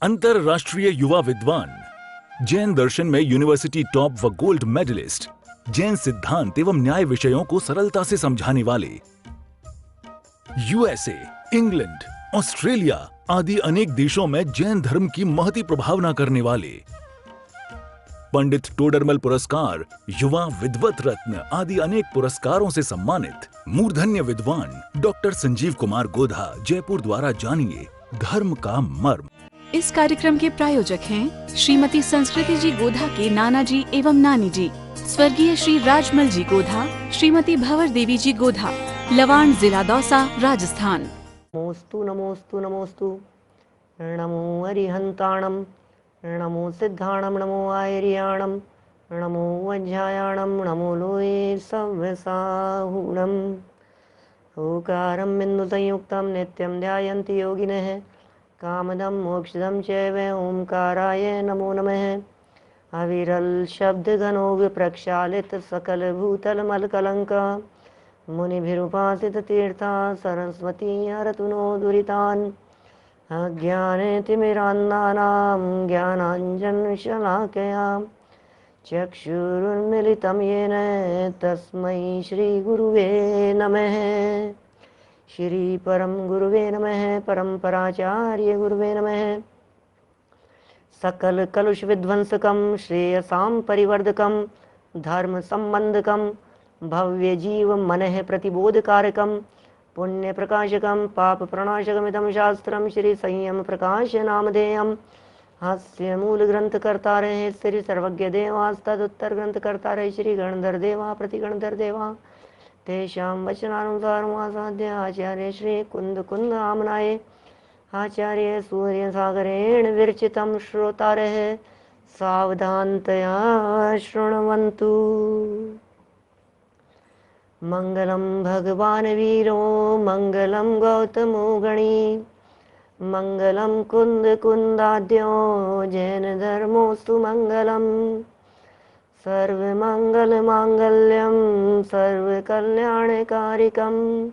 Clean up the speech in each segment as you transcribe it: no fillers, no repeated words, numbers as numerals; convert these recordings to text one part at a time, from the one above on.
अंतरराष्ट्रीय युवा विद्वान, जैन दर्शन में यूनिवर्सिटी टॉप व गोल्ड मेडलिस्ट, जैन सिद्धांत एवं न्याय विषयों को सरलता से समझाने वाले, यूएसए, इंग्लैंड, ऑस्ट्रेलिया आदि अनेक देशों में जैन धर्म की महती प्रभावना करने वाले, पंडित टोडरमल पुरस्कार, युवा विद्वत रत्न आदि अनेक पुरस्कारों से सम्मानित मूर्धन्य विद्वान डॉक्टर संजीव कुमार गोधा जयपुर द्वारा जानिए धर्म का मर्म। इस कार्यक्रम के प्रायोजक हैं श्रीमती संस्कृति जी गोधा के नाना जी एवं नानी जी, स्वर्गीय श्री राजमल जी गोधा, श्रीमती भंवर देवी जी गोधा, लवाण, जिला दौसा, राजस्थान। नमोस्तु नमोस्तु नमोस्तु, नमो अरिहंताणम, नमो सिद्धाणम, नमो आयरियाणम, नमो वज्रायाणम, नमो लोये सव्यसाहुणम। ओकारं बिंदु संयुक्तं नित्यं ध्यायन्ति योगिनः, कामदं मोक्षदं चैव ओंकाराय नमो नमः। अविरल शब्द घनो विप्रक्षालित सकल भूतल मल कलंक, मुनिभिरुपासित तीर्था सरस्वती हरतु नो दुरितान्। अज्ञाने तिमिरान्धानां ज्ञानाञ्जनशलाकया चक्षुरुन्मिलितं येन तस्मै श्रीगुरुवे नमः। श्री परम गुरुवे नमः, परम्पराचार्य गुरुवे नमः। सकल कलुष विध्वंसकं, श्रेयसां परिवर्धकं, धर्म संबंधकं, भव्य जीव मनः प्रतिबोधकारकं, पुण्य प्रकाशकं, पाप प्रणाशकमिदं शास्त्रं श्री संयम प्रकाश नामधेयं। हास्य मूल ग्रंथ करता रहे श्री सर्वज्ञ देवास्तदुत्तर ग्रंथ करता रहे श्री गणधर देवा प्रतिगणधर देवा। तेषां वचनानुसारम् आसाद्य आचार्य श्री कुंद कुंद आमनाय आचार्य सूर्य सागरेण विरचितं श्रोतारः सावधानतया शृण्वन्तु। मंगलम भगवान वीरो मंगलम गौतमो गणी, मंगलम कुंद कुंदाद्यो जैन धर्मोस्तु मंगलम। सर्वमंगल मांगल्यम सर्वकल्याणकारिकं,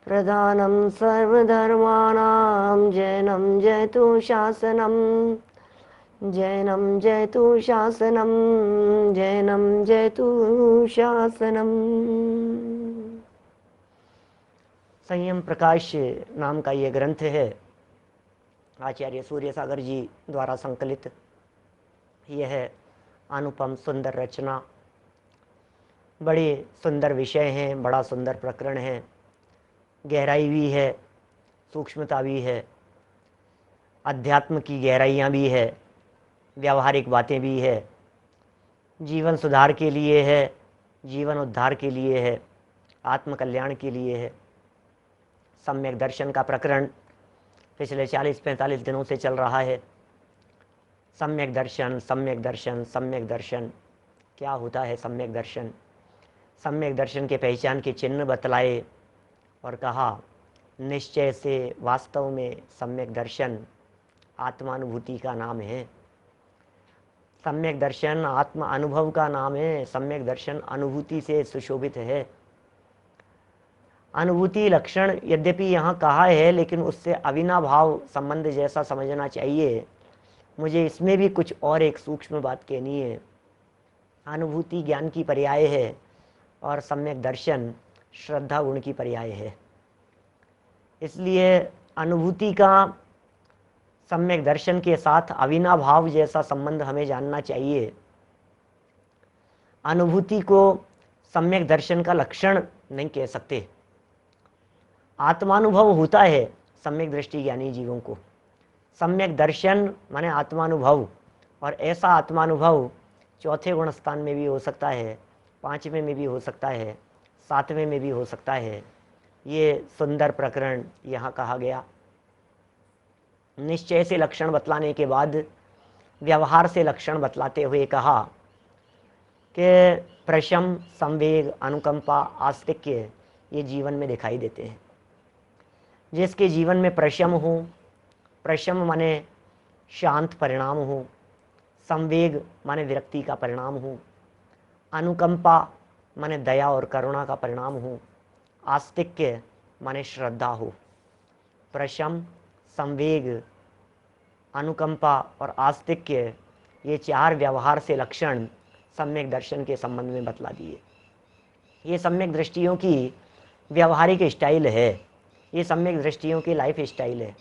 प्रधानं सर्वधर्माणां जैनं जयतु शासनं, जैनं जयतु शासनं, जैनं जयतु शासनं। संयम प्रकाश नाम का ये ग्रंथ है, आचार्य सूर्य सागर जी द्वारा संकलित। यह है अनुपम सुंदर रचना, बड़े सुंदर विषय हैं, बड़ा सुंदर प्रकरण है, गहराई भी है, सूक्ष्मता भी है, अध्यात्म की गहराइयाँ भी है, व्यावहारिक बातें भी है, जीवन सुधार के लिए है, जीवन उद्धार के लिए है, आत्म कल्याण के लिए है। सम्यक दर्शन का प्रकरण पिछले 40-45 दिनों से चल रहा है। सम्यक दर्शन, सम्यक दर्शन, सम्यक दर्शन, क्या होता है सम्यक दर्शन? सम्यक दर्शन के पहचान के चिन्ह बतलाए और कहा निश्चय से वास्तव में सम्यक दर्शन आत्मानुभूति का नाम है। सम्यक दर्शन आत्म अनुभव का नाम है। सम्यक दर्शन अनुभूति से सुशोभित है। अनुभूति लक्षण यद्यपि यहाँ कहा है, लेकिन उससे अविनाभाव संबंध जैसा समझना चाहिए। मुझे इसमें भी कुछ और एक सूक्ष्म बात कहनी है। अनुभूति ज्ञान की पर्याय है और सम्यक दर्शन श्रद्धा गुण की पर्याय है। इसलिए अनुभूति का सम्यक दर्शन के साथ अविनाभाव जैसा संबंध हमें जानना चाहिए। अनुभूति को सम्यक दर्शन का लक्षण नहीं कह सकते। आत्मानुभव होता है सम्यक दृष्टि ज्ञानी जीवों को। सम्यक दर्शन माने आत्मानुभव, और ऐसा आत्मानुभव चौथे गुण स्थान में भी हो सकता है, 5वें में भी हो सकता है, 7वें में भी हो सकता है। ये सुंदर प्रकरण यहाँ कहा गया। निश्चय से लक्षण बतलाने के बाद व्यवहार से लक्षण बतलाते हुए कहा कि प्रशम, संवेग, अनुकंपा, आस्तिक्य ये जीवन में दिखाई देते हैं। जिसके जीवन में प्रशम हो, प्रशम माने शांत परिणाम हो, संवेग माने विरक्ति का परिणाम हो, अनुकंपा माने दया और करुणा का परिणाम हो, आस्तिक्य माने श्रद्धा हो। प्रशम, संवेग अनुकंपा और आस्तिक्य, ये चार व्यवहार से लक्षण सम्यक दर्शन के संबंध में बतला दिए। ये सम्यक दृष्टियों की व्यवहारिक स्टाइल है, ये सम्यक दृष्टियों की लाइफ स्टाइल है।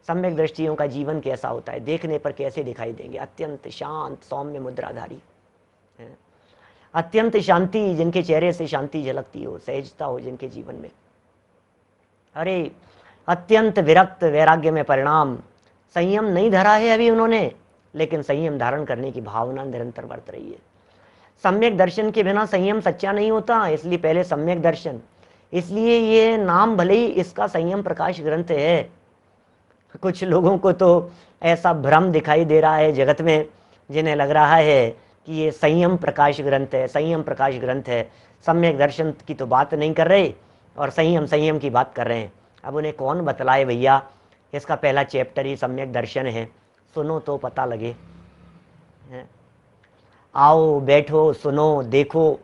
सम्यक दृष्टियों का जीवन कैसा होता है, देखने पर कैसे दिखाई देंगे, अत्यंत शांत सौम्य मुद्राधारी, अत्यंत शांति, जिनके चेहरे से शांति झलकती हो, सहजता हो जिनके जीवन में। अरे अत्यंत विरक्त वैराग्य में परिणाम, संयम नहीं धरा है अभी उन्होंने, लेकिन संयम धारण करने की भावना निरंतर बरत रही है। सम्यक दर्शन के बिना संयम सच्चा नहीं होता, इसलिए पहले सम्यक दर्शन। इसलिए ये नाम भले ही इसका संयम प्रकाश ग्रंथ है, कुछ लोगों को तो ऐसा भ्रम दिखाई दे रहा है जगत में, जिन्हें लग रहा है कि ये संयम प्रकाश ग्रंथ है, संयम प्रकाश ग्रंथ है, सम्यक दर्शन की तो बात नहीं कर रहे और संयम की बात कर रहे हैं। अब उन्हें कौन बतलाए भैया, इसका पहला चैप्टर ही सम्यक दर्शन है, सुनो तो पता लगे। आओ बैठो सुनो देखो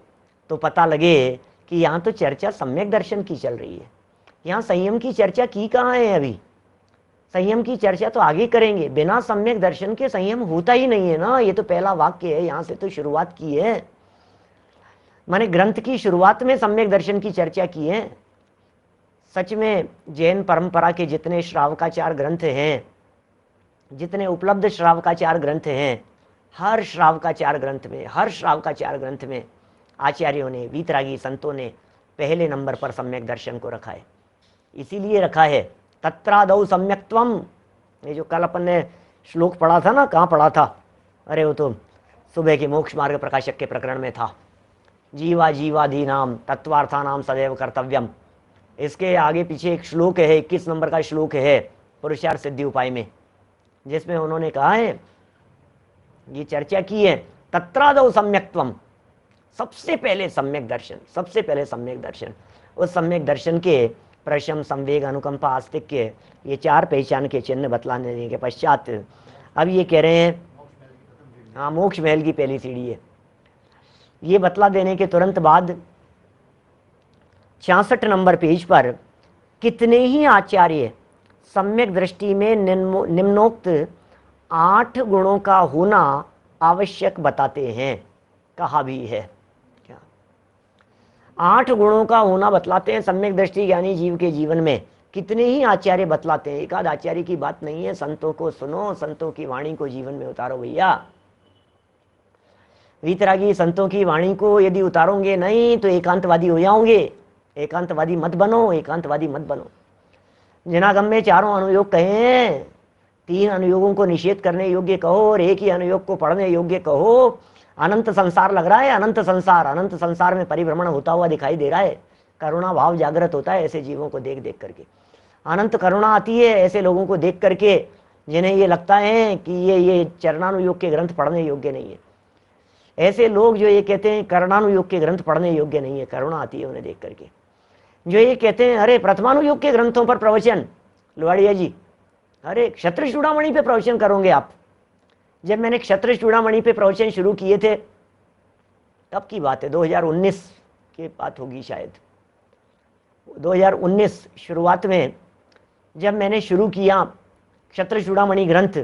तो पता लगे कि यहाँ तो चर्चा सम्यक दर्शन की चल रही है, यहाँ संयम की चर्चा की कहाँ है। अभी संयम की चर्चा तो आगे करेंगे, बिना सम्यक दर्शन के संयम होता ही नहीं है ना। ये तो पहला वाक्य है, यहाँ से तो शुरुआत की है, माने ग्रंथ की शुरुआत में सम्यक दर्शन की चर्चा की है। सच में जैन परंपरा के जितने श्रावकाचार ग्रंथ हैं, जितने उपलब्ध श्रावकाचार ग्रंथ हैं, हर श्रावकाचार ग्रंथ में आचार्यों ने, वीतरागी संतों ने पहले नंबर पर सम्यक दर्शन को रखा है। इसीलिए रखा है तत्रादौ सम्यक्त्वम। ये जो कल अपन ने श्लोक पढ़ा था ना, कहाँ पढ़ा था, अरे वो तो सुबह के मोक्ष मार्ग प्रकाशक के प्रकरण में था। जीवा जीवादीनाम तत्वार्थानाम सदैव कर्तव्यम। इसके आगे पीछे एक श्लोक है, 21 नंबर का श्लोक है पुरुषार्थ सिद्धि उपाय में, जिसमें उन्होंने कहा है, ये चर्चा की है, तत्रादौ सम्यक्त्वम, सबसे पहले सम्यक दर्शन। उस सम्यक दर्शन के प्रशम, संवेग, अनुकंपा, आस्तिक्य, ये चार पहचान के चिन्ह बतलाने के पश्चात अब ये कह रहे हैं, हाँ मोक्ष महल की पहली सीढ़ी है। ये बतला देने के तुरंत बाद 66 नंबर पेज पर कितने ही आचार्य सम्यक दृष्टि में निम्नोक्त 8 गुणों का होना आवश्यक बताते हैं, कहा भी है। क्या 8 गुणों का होना बतलाते हैं सम्यक दृष्टि ज्ञानी जीव के जीवन में, कितने ही आचार्य बतलाते हैं। एक आध आचार्य की बात नहीं है, संतों को सुनो, संतों की वाणी को जीवन में उतारो भैया। वीतरागी संतों की वाणी को यदि उतारोगे नहीं तो एकांतवादी हो जाओगे। एकांतवादी मत बनो। जिनागम में 4 अनुयोग कहे हैं, 3 अनुयोगों को निषेध करने योग्य कहो और एक ही अनुयोग को पढ़ने योग्य कहो। अनंत संसार लग रहा है, अनंत संसार में परिभ्रमण होता हुआ दिखाई दे रहा है। करुणा भाव जागृत होता है ऐसे जीवों को देख देख करके, अनंत करुणा आती है ऐसे लोगों को देख करके जिन्हें ये लगता है कि ये चरणानुयोग के ग्रंथ पढ़ने योग्य नहीं है। ऐसे लोग जो ये कहते हैं कर्णानुयोग के ग्रंथ पढ़ने योग्य नहीं है, करुणा आती है उन्हें देख करके। जो ये कहते हैं अरे प्रथमानुयोग के ग्रंथों पर प्रवचन, लुवाड़िया जी अरे क्षत्रिय चूड़ामणि पे प्रवचन करोगे आप। जब मैंने क्षत्रिय चूड़ामणि पे प्रवचन शुरू किए थे तब की बात है, 2019 की बात होगी शायद, 2019 शुरुआत में जब मैंने शुरू किया क्षत्रिय चूड़ामणि ग्रंथ,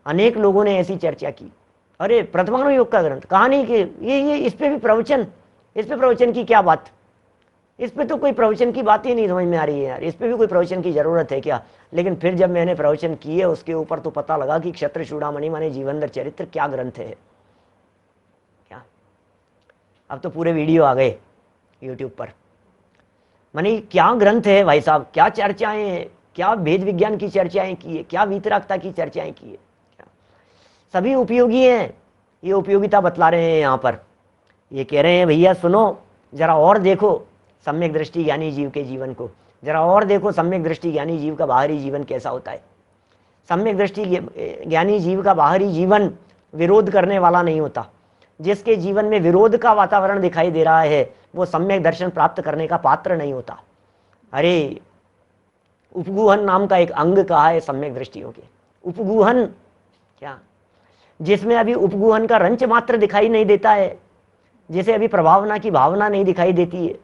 अनेक लोगों ने ऐसी चर्चा की, अरे प्रथमानुयोग का ग्रंथ कहानी के ये इस पे भी प्रवचन, इस पे प्रवचन की क्या बात, इस पे तो कोई प्रवचन की बात ही नहीं समझ में आ रही है यार, इस पे भी कोई प्रवचन की जरूरत है क्या। लेकिन फिर जब मैंने प्रवचन किए उसके ऊपर तो पता लगा कि क्षत्रिय चूड़ामणि माने जीवनदर चरित्र क्या ग्रंथ है। क्या अब तो पूरे वीडियो आ गए यूट्यूब पर, माने क्या ग्रंथ है भाई साहब, क्या चर्चाएं हैं, क्या भेद विज्ञान की चर्चाएं की है, क्या वीतरागता की चर्चाएं की है, सभी उपयोगी हैं। ये उपयोगिता बतला रहे हैं यहाँ पर। ये कह रहे हैं भैया सुनो जरा और देखो सम्यक दृष्टि ज्ञानी जीव के जीवन को, जरा और देखो सम्यक दृष्टि ज्ञानी जीव का बाहरी जीवन कैसा होता है। सम्यक दृष्टि ज्ञानी जीव का बाहरी जीवन विरोध करने वाला नहीं होता। जिसके जीवन में विरोध का वातावरण दिखाई दे रहा है वो सम्यक दर्शन प्राप्त करने का पात्र नहीं होता। अरे उपगूहन नाम का एक अंग कहा है सम्यक दृष्टियों के, उपगूहन क्या, जिसमें अभी उपगूहन का रंच मात्र दिखाई नहीं देता है, जिसे अभी प्रभावना की भावना नहीं दिखाई देती है,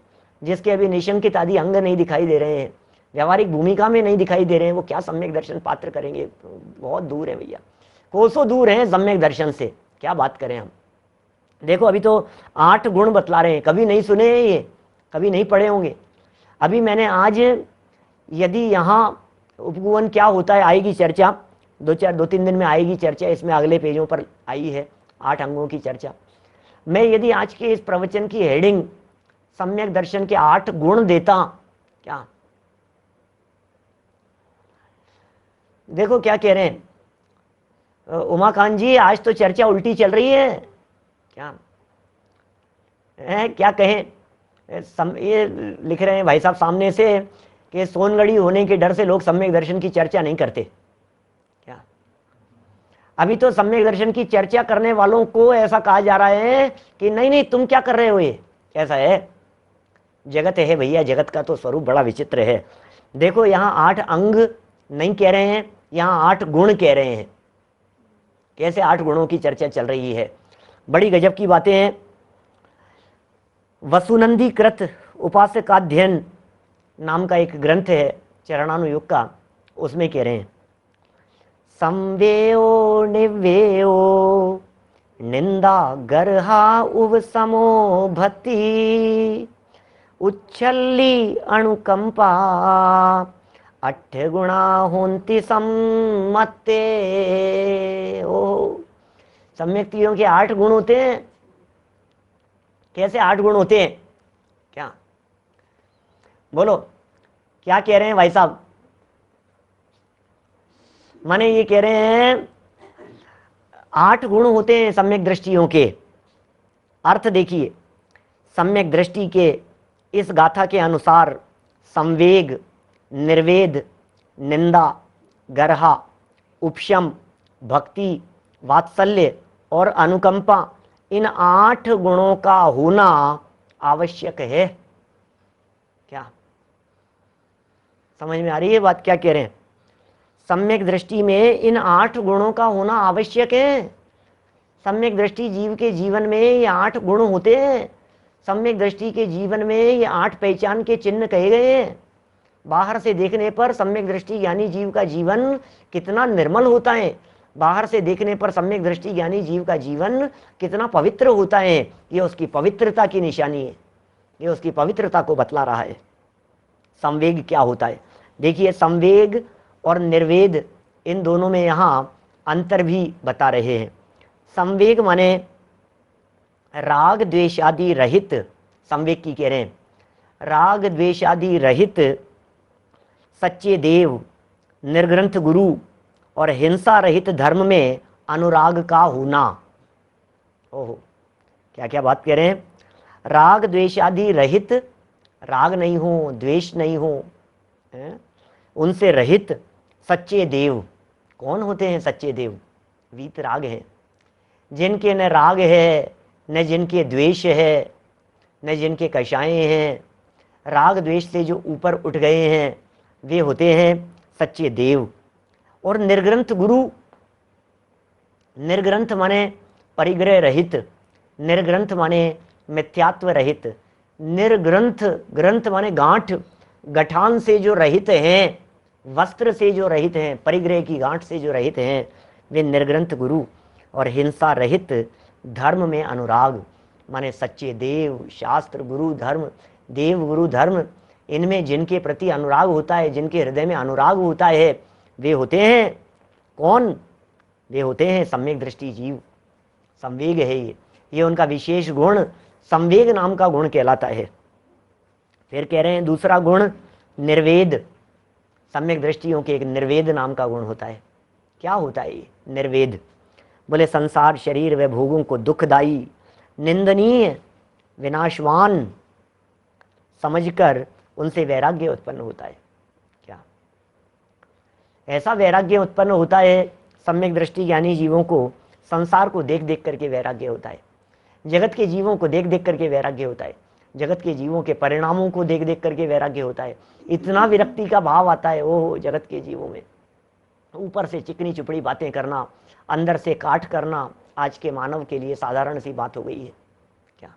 जिसके अभी निशंकित आदि अंग नहीं दिखाई दे रहे हैं, व्यावहारिक भूमिका में नहीं दिखाई दे रहे हैं, वो क्या सम्यक दर्शन पात्र करेंगे? बहुत दूर है भैया, कोसों दूर हैं सम्यक दर्शन से, क्या बात करें हम। देखो अभी तो 8 गुण बतला रहे हैं, कभी नहीं सुने हैं ये, कभी नहीं पढ़े होंगे। अभी मैंने आज, यदि यहाँ उपगुवन क्या होता है आएगी चर्चा, 2-3 दिन में आएगी चर्चा, इसमें अगले पेजों पर आई है 8 अंगों की चर्चा। मैं यदि आज के इस प्रवचन की हेडिंग सम्यक दर्शन के 8 गुण देता, क्या देखो क्या कह रहे हैं उमाकांत जी, आज तो चर्चा उल्टी चल रही है, क्या है, क्या कहें। ये लिख रहे हैं भाई साहब सामने से कि सोनगढ़ी होने के डर से लोग सम्यक दर्शन की चर्चा नहीं करते। क्या अभी तो सम्यक दर्शन की चर्चा करने वालों को ऐसा कहा जा रहा है कि नहीं नहीं तुम क्या कर रहे हो, ये कैसा है, जगत है भैया, जगत का तो स्वरूप बड़ा विचित्र है। देखो यहाँ 8 अंग नहीं कह रहे हैं, यहाँ 8 गुण कह रहे हैं। कैसे 8 गुणों की चर्चा चल रही है, बड़ी गजब की बातें हैं। वसुनंदी कृत उपासकाध्ययन नाम का एक ग्रंथ है चरणानुयुग का, उसमें कह रहे हैं संवेयो निवेयो निंदा गर्हा उव समो भति उच्छल्ली अनुकंपा 8 गुणा होंति सम्मते। ओ सम्यक्तियों के 8 गुण होते हैं। कैसे 8 गुण होते हैं, क्या बोलो, क्या कह रहे हैं भाई साहब? माने ये कह रहे हैं 8 गुण होते हैं सम्यक दृष्टियों के। अर्थ देखिए, सम्यक दृष्टि के इस गाथा के अनुसार संवेग, निर्वेद, निंदा, गर्हा, उपशम, भक्ति, वात्सल्य और अनुकंपा, इन 8 गुणों का होना आवश्यक है। क्या समझ में आ रही है बात, क्या कह रहे हैं? सम्यक दृष्टि में इन 8 गुणों का होना आवश्यक है। सम्यक दृष्टि जीव के जीवन में ये 8 गुण होते हैं। सम्यक दृष्टि के जीवन में ये 8 पहचान के चिन्ह कहे गए हैं। बाहर से देखने पर सम्यक दृष्टि ज्ञानी जीव का जीवन कितना निर्मल होता है, बाहर से देखने पर सम्यक दृष्टि ज्ञानी जीव का जीवन कितना पवित्र होता है, ये उसकी पवित्रता की निशानी है, ये उसकी पवित्रता को बतला रहा है। संवेग क्या होता है देखिए, संवेग और निर्वेद इन दोनों में यहाँ अंतर भी बता रहे हैं। संवेग माने राग द्वेषादि रहित, संवेग की कह रहे हैं, राग द्वेषादि रहित सच्चे देव, निर्ग्रंथ गुरु और हिंसा रहित धर्म में अनुराग का होना। ओहो, क्या क्या बात कह रहे हैं। राग द्वेषादि रहित, राग नहीं हो, द्वेष नहीं हो, उनसे रहित सच्चे देव। कौन होते हैं सच्चे देव? वीत राग हैं, जिनके न राग है, न जिनके द्वेष है, न जिनके कषाएं हैं। राग द्वेष से जो ऊपर उठ गए हैं वे होते हैं सच्चे देव। और निर्ग्रंथ गुरु, निर्ग्रंथ माने परिग्रह रहित, निर्ग्रंथ माने मिथ्यात्व रहित, निर्ग्रंथ, ग्रंथ माने गांठ, गठान से जो रहित हैं, वस्त्र से जो रहित हैं, परिग्रह की गांठ से जो रहित हैं, वे निर्ग्रंथ गुरु। और हिंसा रहित धर्म में अनुराग माने सच्चे देव, शास्त्र, गुरु, धर्म, देव, गुरु, धर्म, इनमें जिनके प्रति अनुराग होता है, जिनके हृदय में अनुराग होता है, वे होते हैं कौन? वे होते हैं सम्यक दृष्टि जीव। संवेग है ये उनका विशेष गुण, संवेग नाम का गुण कहलाता है। फिर कह रहे हैं दूसरा गुण निर्वेद। सम्यक दृष्टियों के एक निर्वेद नाम का गुण होता है। क्या होता है ये निर्वेद? बोले संसार, शरीर व भोगों को दुखदाई, निंदनीय, विनाशवान समझकर उनसे वैराग्य उत्पन्न होता है। क्या ऐसा वैराग्य उत्पन्न होता है? सम्यक दृष्टि ज्ञानी जीवों को संसार को देख देख करके वैराग्य होता है, जगत के जीवों को देख देख करके वैराग्य होता है, जगत के जीवों के परिणामों को देख देख करके वैराग्य होता है। इतना विरक्ति का भाव आता है ओह जगत के जीवों में। ऊपर से चिकनी चुपड़ी बातें करना, अंदर से काट करना आज के मानव के लिए साधारण सी बात हो गई है। क्या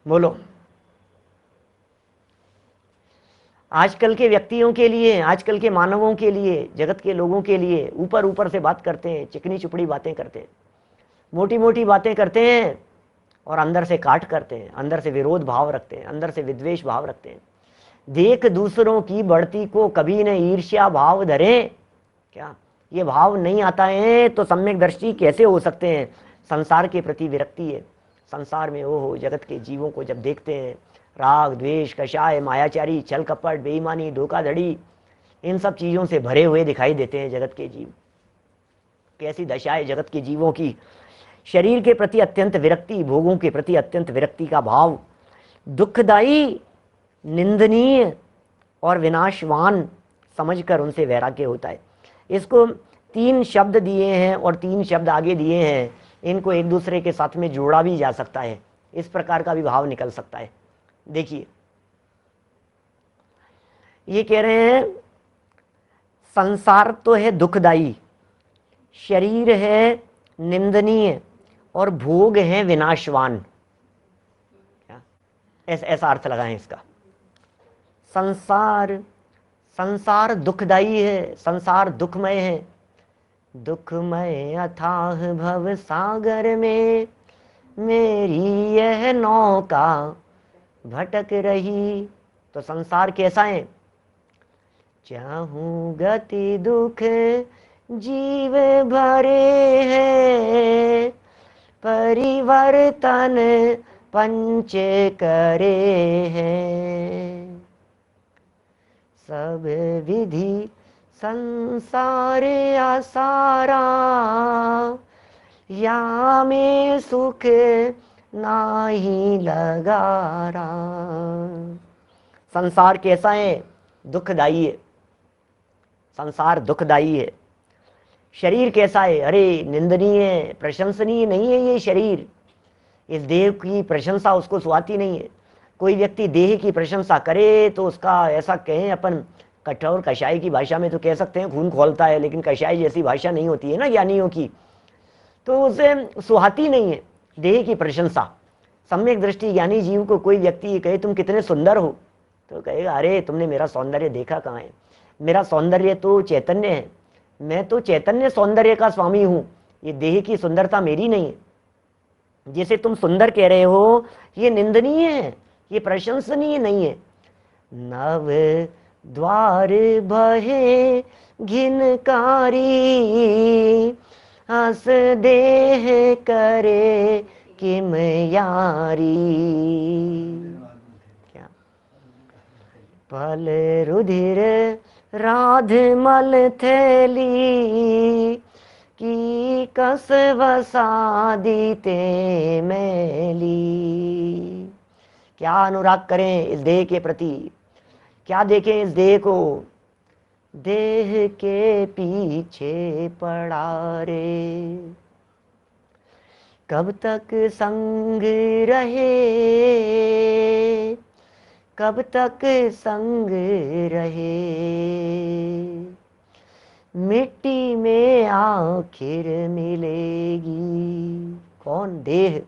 बोलो? आजकल के व्यक्तियों के लिए, आजकल के मानवों के लिए, जगत के लोगों के लिए ऊपर ऊपर से बात करते हैं, चिकनी चुपड़ी बातें करते हैं, मोटी मोटी बातें करते हैं और अंदर से काट करते हैं, अंदर से विरोध भाव रखते हैं, अंदर से विद्वेष भाव रखते हैं। देख दूसरों की बढ़ती को कभी न ईर्ष्या भाव धरे। क्या ये भाव नहीं आता है तो सम्यक दृष्टि कैसे हो सकते हैं? संसार के प्रति विरक्ति है। संसार में हो जगत के जीवों को जब देखते हैं, राग द्वेष कषाय मायाचारी छल कपट बेईमानी धोखाधड़ी इन सब चीज़ों से भरे हुए दिखाई देते हैं जगत के जीव। कैसी दशा है जगत के जीवों की। शरीर के प्रति अत्यंत विरक्ति, भोगों के प्रति अत्यंत विरक्ति का भाव दुखदायी, निंदनीय और विनाशवान समझकर उनसे वैराग्य होता है। इसको 3 शब्द दिए हैं और 3 शब्द आगे दिए हैं, इनको एक दूसरे के साथ में जोड़ा भी जा सकता है, इस प्रकार का भी भाव निकल सकता है। देखिए ये कह रहे हैं संसार तो है दुखदाई, शरीर है निंदनीय और भोग है विनाशवान। क्या ऐसा अर्थ लगाएं इसका। संसार दुखदाई है, संसार दुखमय है, दुखमय अथाह भव सागर में मेरी यह नौका भटक रही। तो संसार कैसा है? चाहूं गति दुख जीव भरे हैं, परिवर्तन पंच करे हैं, सब विधि संसार आसारा, या में सुख नाही लगारा। संसार कैसा है? दुखदाई है, संसार दुखदाई है। शरीर कैसा है? अरे निंदनीय है, प्रशंसनीय नहीं है ये शरीर। इस देह की प्रशंसा उसको सुहाती नहीं है। कोई व्यक्ति देह की प्रशंसा करे तो उसका ऐसा कहें अपन कठोर कषाय की भाषा में तो कह सकते हैं खून खौलता है, लेकिन कषाय जैसी भाषा नहीं होती है ना ज्ञानियों की, तो उसे सुहाती नहीं है देह की प्रशंसा। सम्यक दृष्टि ज्ञानी जीव को कोई व्यक्ति कहे तुम कितने सुंदर हो, तो कहेगा अरे तुमने मेरा सौंदर्य देखा कहाँ है? मेरा सौंदर्य तो चैतन्य है, मैं तो चैतन्य सौंदर्य का स्वामी हूँ, ये देह की सुंदरता मेरी नहीं है। जैसे तुम सुंदर कह रहे हो ये निंदनीय है, ये प्रशंसनीय नहीं है। नव द्वार बहे घिनकारी, हस देह करे किम यारी। क्या पल रुधिर राध मल थैली, की कस वसा दीते मैली। क्या अनुराग करें इस देह के प्रति, क्या देखें इस देह को? देह के पीछे पड़ा रे, कब तक संग रहे, कब तक संग रहे, मिट्टी में आखिर मिलेगी। कौन? देह।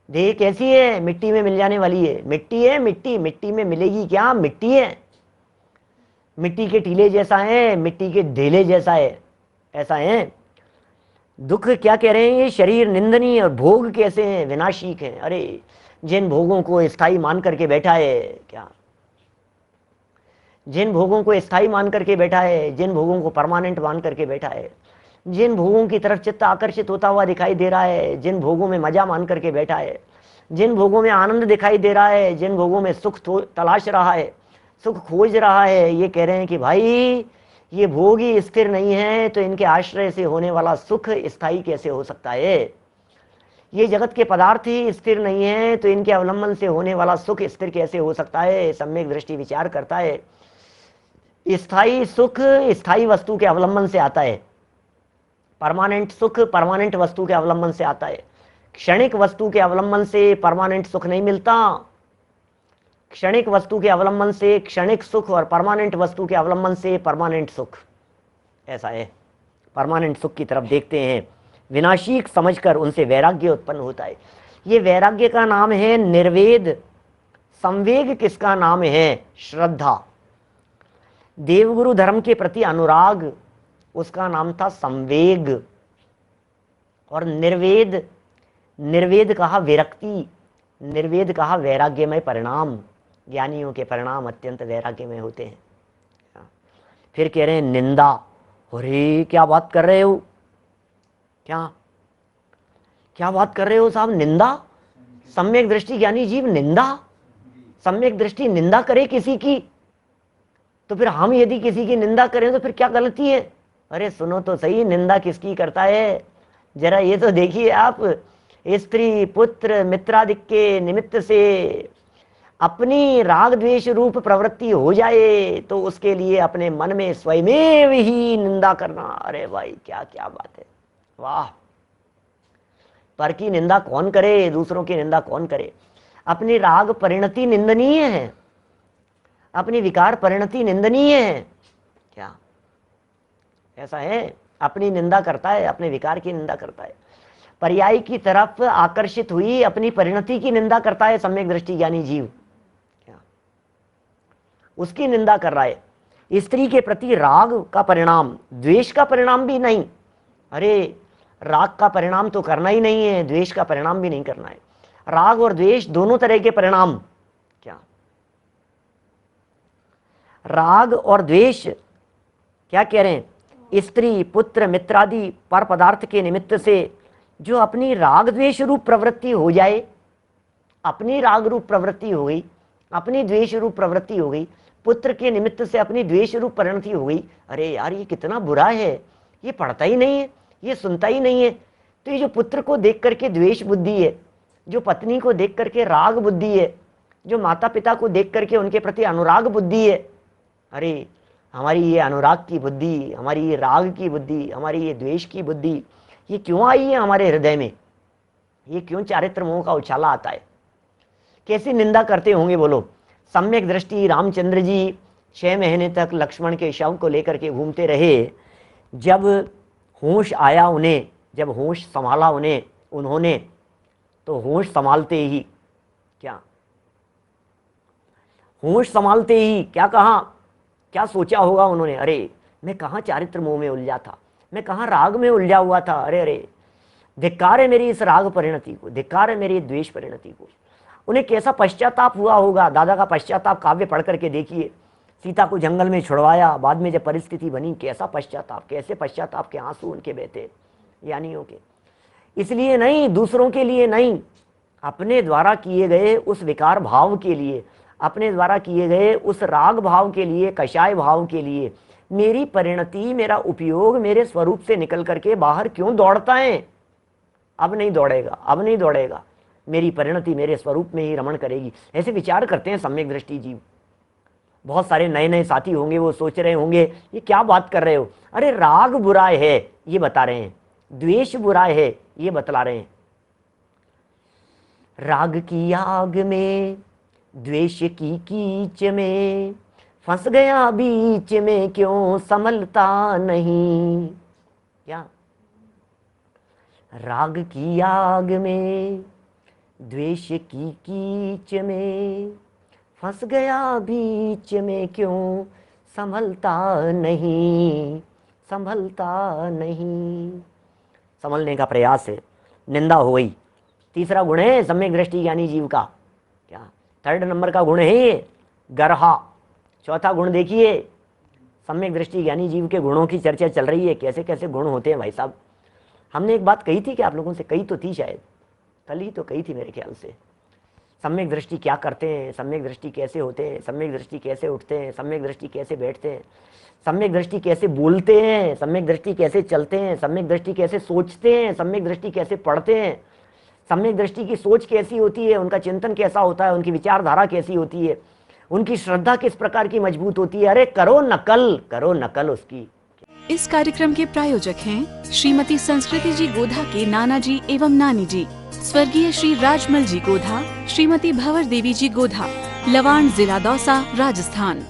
देह कैसी है? मिट्टी में मिल जाने वाली है। मिट्टी है, मिट्टी, मिट्टी में मिलेगी क्या? मिट्टी है, मिट्टी के टीले जैसा है, मिट्टी के ढेले जैसा है, ऐसा है। दुख क्या कह रहे हैं? ये शरीर निंदनीय और भोग कैसे हैं? विनाशिक हैं। अरे जिन भोगों को स्थायी मान करके बैठा है, क्या जिन भोगों को स्थायी मान करके बैठा है, जिन भोगों को परमानेंट मान करके बैठा है, जिन भोगों की तरफ चित्त आकर्षित होता हुआ दिखाई दे रहा है, जिन भोगों में मजा मान करके बैठा है, जिन भोगों में आनंद दिखाई दे रहा है, जिन भोगों में सुख तलाश रहा है, सुख खोज रहा है, ये कह रहे हैं कि भाई ये भोग ही स्थिर नहीं है, तो इनके आश्रय से होने वाला सुख स्थायी कैसे हो सकता है? ये जगत के पदार्थ ही स्थिर नहीं है, तो इनके अवलंबन से होने वाला सुख स्थिर कैसे हो सकता है? सम्यक दृष्टि विचार करता है। स्थायी सुख स्थायी वस्तु के अवलंबन से आता है, परमानेंट सुख परमानेंट वस्तु के अवलंबन से आता है। क्षणिक वस्तु के अवलंबन से परमानेंट सुख नहीं मिलता। क्षणिक वस्तु के अवलंबन से क्षणिक सुख और परमानेंट वस्तु के अवलंबन से परमानेंट सुख, ऐसा है। परमानेंट सुख की तरफ देखते हैं, विनाशिक समझकर उनसे वैराग्य उत्पन्न होता है। ये वैराग्य का नाम है निर्वेद संवेग किसका नाम है? श्रद्धा। देवगुरु धर्म के प्रति अनुराग, उसका नाम था संवेग। और निर्वेद, निर्वेद कहा विरक्ति, निर्वेद कहा वैराग्यमय परिणाम। ज्ञानियों के परिणाम अत्यंत वैराग्यमय होते हैं। फिर कह रहे हैं निंदा। अरे क्या बात कर रहे हो, क्या बात कर रहे हो साहब? निंदा? सम्यक दृष्टि ज्ञानी जीव निंदा? सम्यक दृष्टि निंदा करे किसी की, तो फिर हम यदि किसी की निंदा करें तो फिर क्या गलती है? अरे सुनो तो सही, निंदा किसकी करता है? जरा ये तो देखिए आप, स्त्री पुत्र मित्रादि के निमित्त से अपनी राग द्वेष रूप प्रवृत्ति हो जाए तो उसके लिए अपने मन में स्वयमेव ही निंदा करना। अरे भाई क्या क्या बात है, वाह। पर की निंदा कौन करे, दूसरों की निंदा कौन करे? अपनी राग परिणति निंदनीय है, अपनी विकार परिणति निंदनीय है क्या? ऐसा है, अपनी निंदा करता है, अपने विकार की निंदा करता है, पर्याय की तरफ आकर्षित हुई अपनी परिणति की निंदा करता है सम्यक दृष्टि ज्ञानी जीव, क्या उसकी निंदा कर रहा है। स्त्री के प्रति राग का परिणाम, द्वेष का परिणाम भी नहीं। अरे राग का परिणाम तो करना ही नहीं है, द्वेष का परिणाम भी नहीं करना है। राग और द्वेष दोनों तरह के परिणाम, क्या राग और द्वेष क्या कह रहे हैं? स्त्री पुत्र मित्रादि पर पदार्थ के निमित्त से जो अपनी राग द्वेष रूप प्रवृत्ति हो जाए, अपनी राग रूप प्रवृत्ति हो गई, अपनी द्वेष रूप प्रवृत्ति हो गई, पुत्र के निमित्त से अपनी द्वेष रूप परिणति हो गई। अरे यार ये कितना बुरा है, ये पढ़ता ही नहीं है, ये सुनता ही नहीं है। तो ये जो पुत्र को देख करके द्वेष बुद्धि है, जो पत्नी को देख करके राग बुद्धि है, जो माता पिता को देख करके उनके प्रति अनुराग बुद्धि है, अरे हमारी ये अनुराग की बुद्धि, हमारी ये राग की बुद्धि, हमारी ये द्वेष की बुद्धि, ये क्यों आई है हमारे हृदय में? ये क्यों चारित्र मोह का उछाला आता है? कैसी निंदा करते होंगे बोलो? सम्यक दृष्टि रामचंद्र जी 6 महीने तक लक्ष्मण के शव को लेकर के घूमते रहे। जब होश आया उन्हें, जब होश संभाला उन्होंने, तो होश संभालते ही होश संभालते ही क्या कहा, क्या सोचा होगा उन्होंने? अरे मैं कहाँ चारित्र मोह में उलझा था, मैं कहाँ राग में उलझा हुआ था। अरे अरे धिक्कार है मेरी इस राग परिणति को, धिक्कार है मेरी द्वेष परिणति को। उन्हें कैसा पश्चाताप हुआ होगा। दादा का पश्चाताप काव्य पढ़ करके देखिए। सीता को जंगल में छुड़वाया, बाद में जब परिस्थिति बनी, कैसा पश्चाताप, कैसे पश्चाताप के आंसू उनके बहते ज्ञानियों के। इसलिए नहीं, दूसरों के लिए नहीं, अपने द्वारा किए गए उस विकार भाव के लिए, अपने द्वारा किए गए उस राग भाव के लिए, कषाय भाव के लिए, मेरी परिणति, मेरा उपयोग मेरे स्वरूप से निकल करके बाहर क्यों दौड़ता है? अब नहीं दौड़ेगा, अब नहीं दौड़ेगा, मेरी परिणति मेरे स्वरूप में ही रमण करेगी। ऐसे विचार करते हैं सम्यक दृष्टि जीव। बहुत सारे नए नए साथी होंगे, वो सोच रहे होंगे ये क्या बात कर रहे हो? अरे राग बुरा है ये बता रहे हैं, द्वेष बुरा है ये बतला रहे हैं। राग की आग में, द्वेष की कीच में, फंस गया बीच में क्यों संभलता नहीं? क्या राग की आग में, द्वेष की कीच में, फंस गया बीच में क्यों संभलता नहीं, संभलता नहीं। संभलने का प्रयास है, निंदा हो गई। तीसरा गुण है सम्यक दृष्टि ज्ञानी जीव का, क्या 3rd नंबर का गुण है ये, गर्हा। चौथा गुण देखिए, सम्यक दृष्टि ज्ञानी जीव के गुणों की चर्चा चल रही है, कैसे कैसे गुण होते हैं भाई साहब। हमने एक बात कही थी कि आप लोगों से, कही तो थी शायद, कल ही तो कही थी मेरे ख्याल से। सम्यक दृष्टि क्या करते हैं, सम्यक दृष्टि कैसे होते हैं, सम्यक दृष्टि कैसे उठते हैं, सम्यक दृष्टि कैसे बैठते हैं, सम्यक दृष्टि कैसे बोलते हैं, सम्यक दृष्टि कैसे चलते हैं, सम्यक दृष्टि कैसे सोचते हैं, सम्यक दृष्टि कैसे पढ़ते हैं, सम्यक दृष्टि की सोच कैसी होती है, उनका चिंतन कैसा होता है, उनकी विचारधारा कैसी होती है, उनकी श्रद्धा किस प्रकार की मजबूत होती है। अरे करो नकल उसकी। इस कार्यक्रम के प्रायोजक हैं श्रीमती संस्कृति जी गोधा के नाना जी एवं नानी जी, स्वर्गीय श्री राजमल जी गोधा, श्रीमती भंवर देवी जी गोधा, लवाण, जिला दौसा, राजस्थान।